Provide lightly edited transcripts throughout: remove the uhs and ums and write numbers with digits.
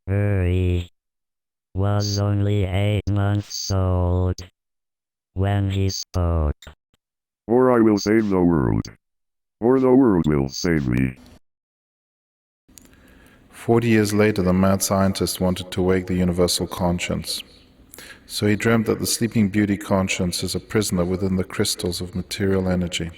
Yuri was only 8 months old when he spoke. Or I will save the world. Or the world will save me. 40 years later, the mad scientist wanted to wake the universal conscience. So he dreamt that the sleeping beauty conscience is a prisoner within the crystals of material energy.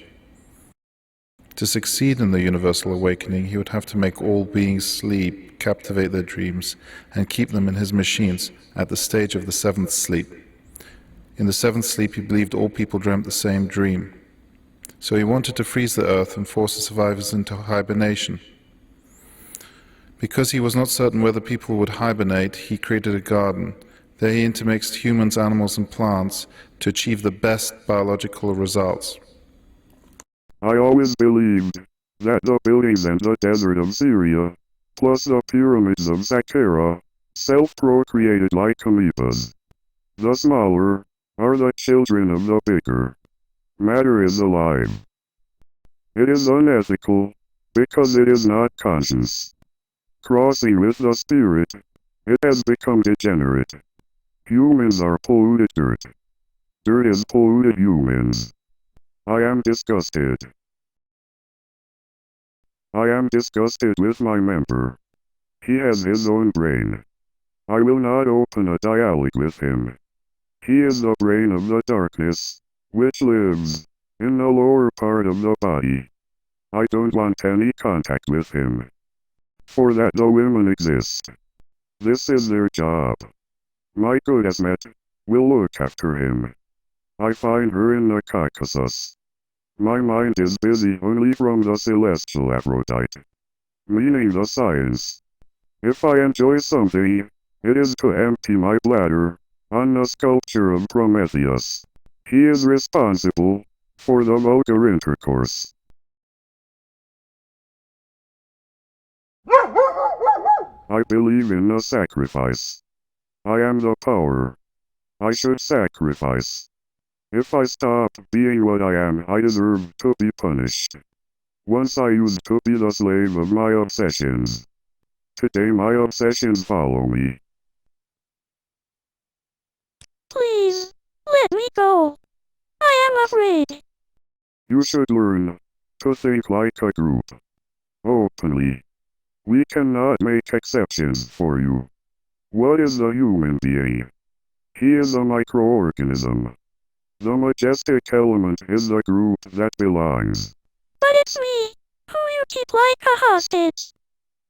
To succeed in the universal awakening, he would have to make all beings sleep, captivate their dreams, and keep them in his machines at the stage of the seventh sleep. In the seventh sleep, he believed all people dreamt the same dream. So he wanted to freeze the earth and force the survivors into hibernation. Because he was not certain whether people would hibernate, he created a garden. There he intermixed humans, animals, and plants to achieve the best biological results. I always believed that the buildings and the desert of Syria, plus the pyramids of Saqqara, self-procreated like amoebas. The smaller are the children of the bigger. Matter is alive. It is unethical, because it is not conscious. Crossing with the spirit, it has become degenerate. Humans are polluted dirt. Dirt is polluted humans. I am disgusted. I am disgusted with my member. He has his own brain. I will not open a dialogue with him. He is the brain of the darkness, which lives in the lower part of the body. I don't want any contact with him. For that the women exist. This is their job. My good Esmet will look after him. I find her in the Caucasus. My mind is busy only from the celestial Aphrodite, meaning the science. If I enjoy something, it is to empty my bladder on the sculpture of Prometheus. He is responsible for the vulgar intercourse. I believe in the sacrifice. I am the power. I should sacrifice. If I stop being what I am, I deserve to be punished. Once I used to be the slave of my obsessions. Today my obsessions follow me. Please, let me go. I am afraid. You should learn to think like a group. Openly. We cannot make exceptions for you. What is a human being? He is a microorganism. The majestic element is the group that belongs. But it's me, who you keep like a hostage.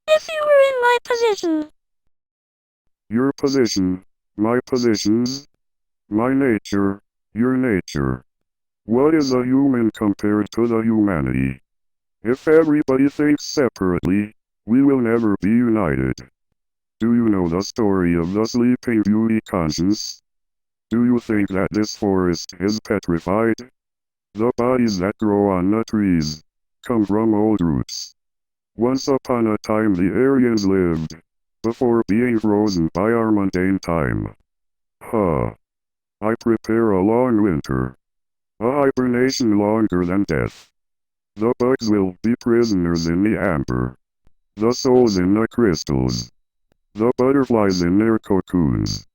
If you were in my position. Your position, my positions, my nature, your nature. What is a human compared to the humanity? If everybody thinks separately, we will never be united. Do you know the story of the sleeping beauty conscience? Do you think that this forest is petrified? The bodies that grow on the trees come from old roots. Once upon a time the Aryans lived, before being frozen by our mundane time. I prepare a long winter. A hibernation longer than death. The bugs will be prisoners in the amber. The souls in the crystals. The butterflies in their cocoons.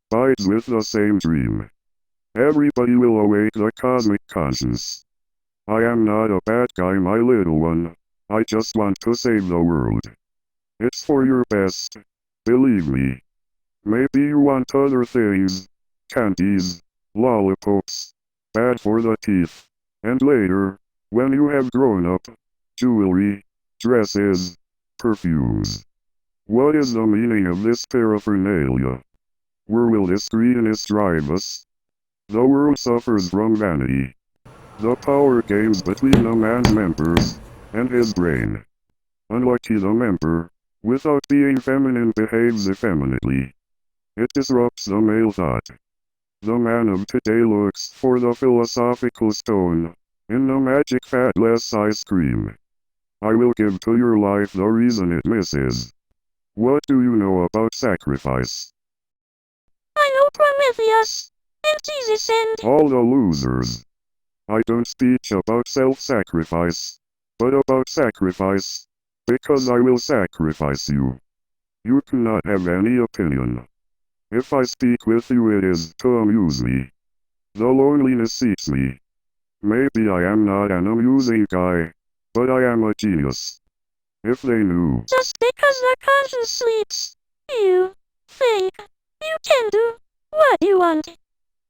Bites with the same dream. Everybody will awake the cosmic conscience. I am not a bad guy, my little one. I just want to save the world. It's for your best. Believe me. Maybe you want other things. Candies. Lollipops. Bad for the teeth. And later, when you have grown up, jewelry, dresses, perfumes. What is the meaning of this paraphernalia? Where will this greediness drive us? The world suffers from vanity. The power games between the man's members and his brain. Unlucky the member, without being feminine, behaves effeminately. It disrupts the male thought. The man of today looks for the philosophical stone in the magic fatless ice cream. I will give to your life the reason it misses. What do you know about sacrifice? I know Prometheus, and Jesus and... All the losers. I don't speak about self-sacrifice, but about sacrifice, because I will sacrifice you. You cannot have any opinion. If I speak with you it is to amuse me. The loneliness eats me. Maybe I am not an amusing guy, but I am a genius. If they knew. Just because the conscience sleeps, you think you can do what you want.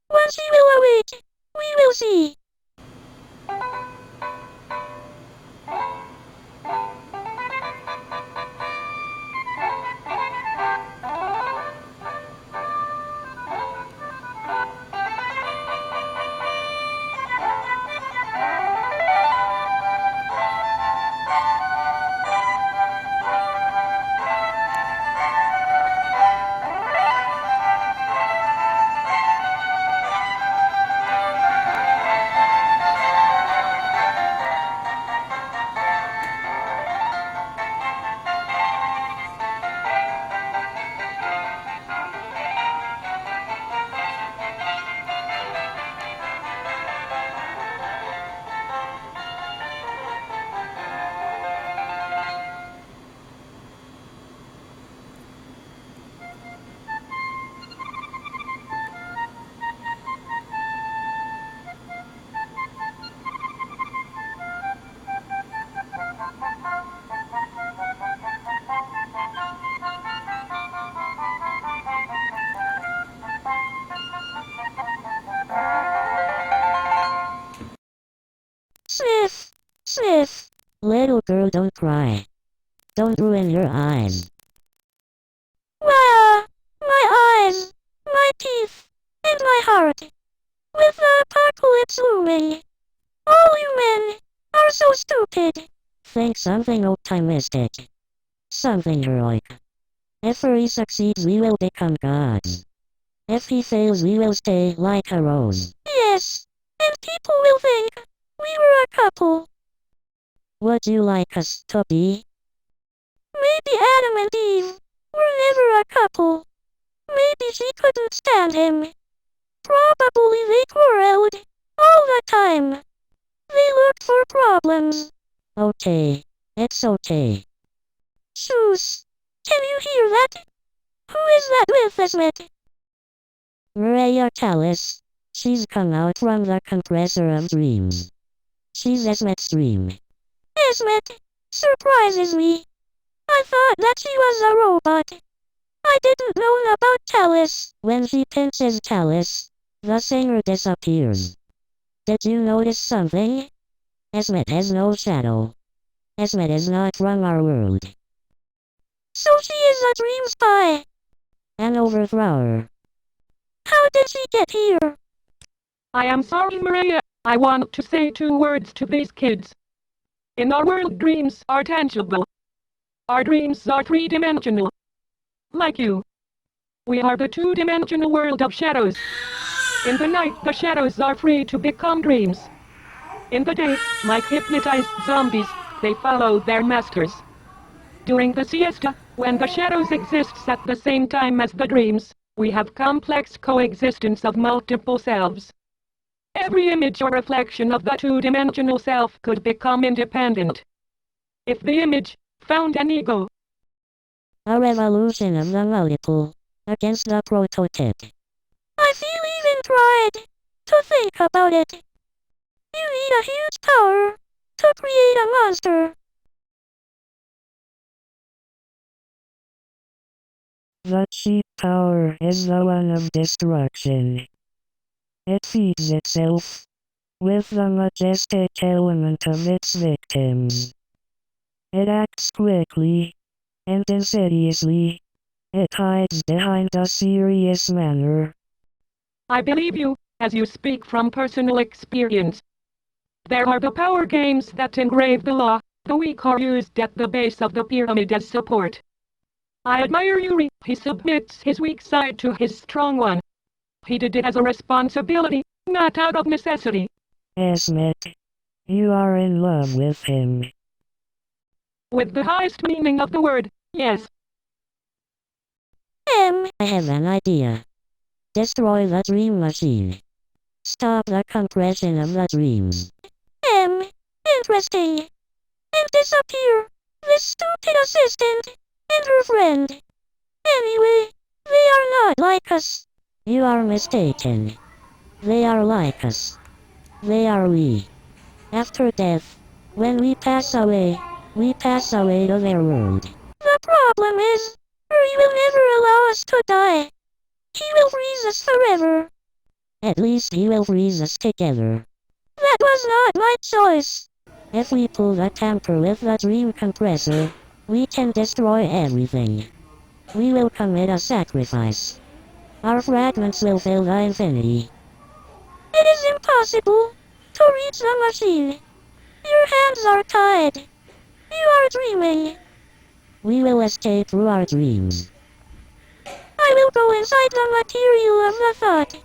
Once you will awake, we will see. Sniff, sniff. Little girl, don't cry. Don't ruin your eyes. Wah! My eyes, my teeth, and my heart. With the apocalypse looming. All you men are so stupid. Think something optimistic. Something heroic. If he succeeds, we will become gods. If he fails, we will stay like a rose. Yes, and people will think we were a couple. Would you like us to be? Maybe Adam and Eve were never a couple. Maybe she couldn't stand him. Probably they quarreled all the time. They looked for problems. Okay, it's okay. Shoes, can you hear that? Who is that with Esmet? Maria Callas. She's come out from the compressor of dreams. She's Esmet's dream. Esmet surprises me. I thought that she was a robot. I didn't know about Callas. When she pinches Callas, the singer disappears. Did you notice something? Esmet has no shadow. Esmet is not from our world. So she is a dream spy. An overthrower. How did she get here? I am sorry, Maria. I want to say 2 words to these kids. In our world, dreams are tangible. Our dreams are 3-dimensional. Like you. We are the 2-dimensional world of shadows. In the night, the shadows are free to become dreams. In the day, like hypnotized zombies, they follow their masters. During the siesta, when the shadows exists at the same time as the dreams, we have complex coexistence of multiple selves. Every image or reflection of the 2-dimensional self could become independent. If the image found an ego, A revolution of the multiple against the prototype. I feel even pride to think about it. You need a huge power to create a monster. The cheap power is the one of destruction. It feeds itself with the majestic element of its victims. It acts quickly and insidiously. It hides behind a serious manner. I believe you, as you speak from personal experience. There are the power games that engrave the law. The weak are used at the base of the pyramid as support. I admire Yuri. He submits his weak side to his strong one. He did it as a responsibility, not out of necessity. Esmet, you are in love with him. With the highest meaning of the word, yes. I have an idea. Destroy the dream machine. Stop the compression of the dreams. Interesting. And disappear this stupid assistant and her friend. Anyway, they are not like us. You are mistaken. They are like us. They are we. After death, when we pass away to their world. The problem is, Yuri will never allow us to die. He will freeze us forever. At least he will freeze us together. That was not my choice. If we pull the tamper with the dream compressor, we can destroy everything. We will commit a sacrifice. Our fragments will fill the infinity. It is impossible to reach the machine. Your hands are tied. You are dreaming. We will escape through our dreams. I will go inside the material of the thought.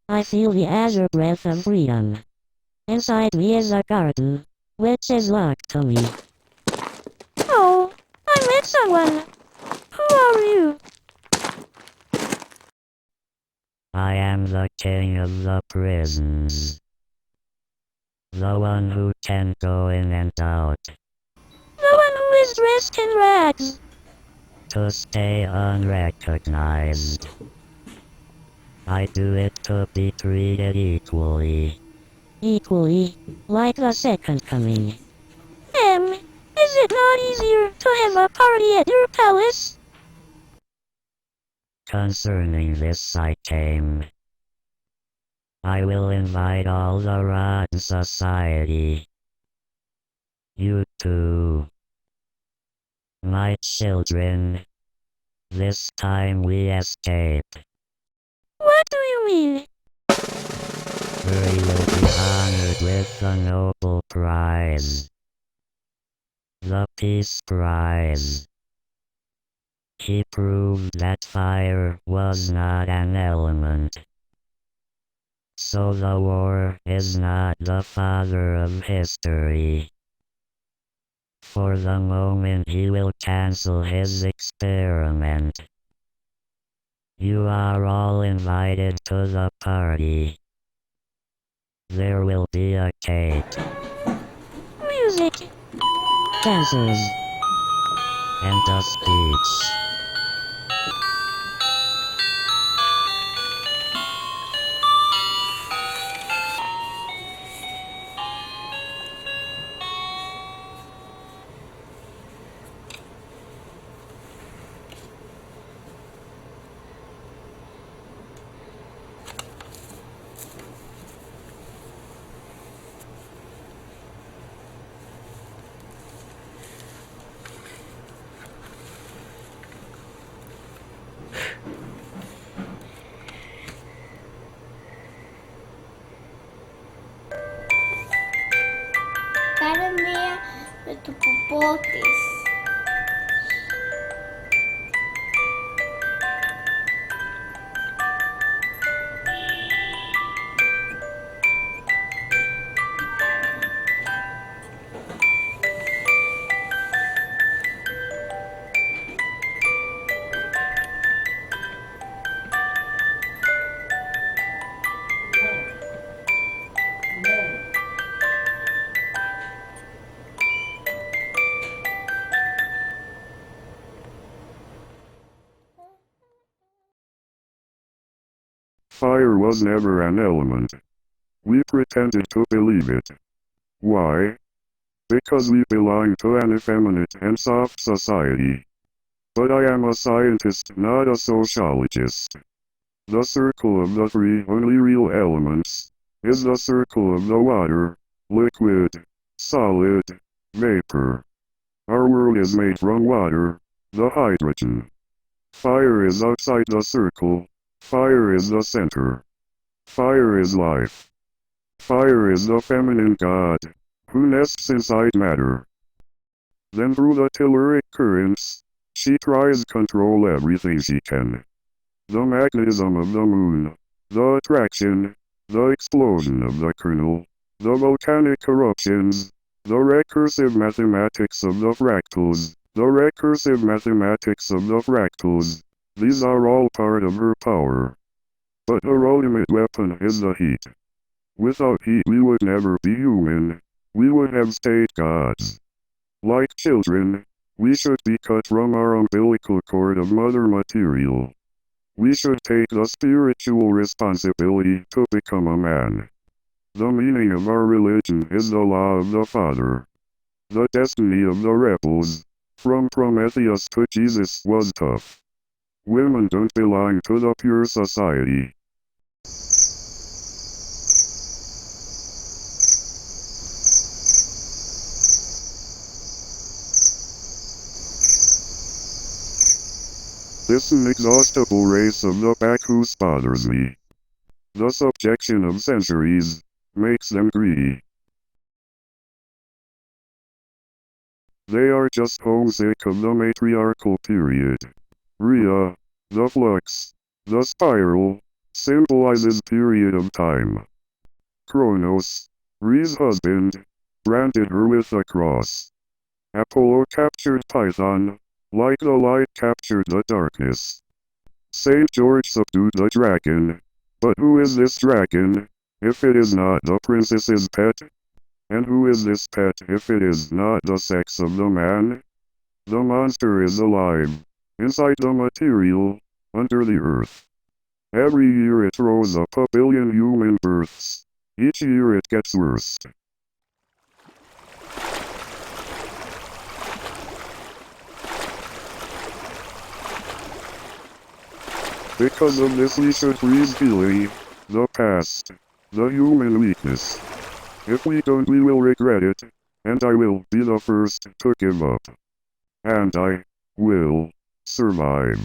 I feel the azure breath of freedom. Inside me is a garden, which is locked to me. Oh, I met someone. Who are you? I am the king of the prisons. The one who can go in and out. The one who is dressed in rags. To stay unrecognized. I do it to be treated equally. Equally, like the second coming. Is it not easier to have a party at your palace? Concerning this I came. I will invite all the rotten society. You too. My children. This time we escape. What do you mean? Yuri will be honored with the Nobel Prize. The Peace Prize. He proved that fire was not an element. So the war is not the father of history. For the moment he will cancel his experiment. You are all invited to the party. There will be a cake. Music. Dancers. And a speech. Κάνε μία με το ποπό της. Fire was never an element. We pretended to believe it. Why? Because we belong to an effeminate and soft society. But I am a scientist, not a sociologist. The circle of the three only real elements is the circle of the water, liquid, solid, vapor. Our world is made from water, the hydrogen. Fire is outside the circle. Fire is the center. Fire is life. Fire is the feminine god, who nests inside matter. Then through the telluric currents, she tries control everything she can. The magnetism of the moon, the attraction, the explosion of the kernel, the volcanic eruptions, the recursive mathematics of the fractals, these are all part of her power. But her ultimate weapon is the heat. Without heat we would never be human, we would have stayed gods. Like children, we should be cut from our umbilical cord of mother material. We should take the spiritual responsibility to become a man. The meaning of our religion is the law of the Father. The destiny of the rebels, from Prometheus to Jesus, was tough. Women don't belong to the pure society. This inexhaustible race of the Bacchus bothers me. The subjection of centuries makes them greedy. They are just homesick of the matriarchal period. Rhea, the flux, the spiral, symbolizes period of time. Kronos, Rhea's husband, branded her with a cross. Apollo captured Python, like the light captured the darkness. Saint George subdued the dragon, but who is this dragon, if it is not the princess's pet? And who is this pet if it is not the sex of the man? The monster is alive, inside the material, under the earth. Every year it throws up a billion human births. Each year it gets worse. Because of this we should freeze feeling, the past, the human weakness. If we don't we will regret it, and I will be the first to give up. And I will survive.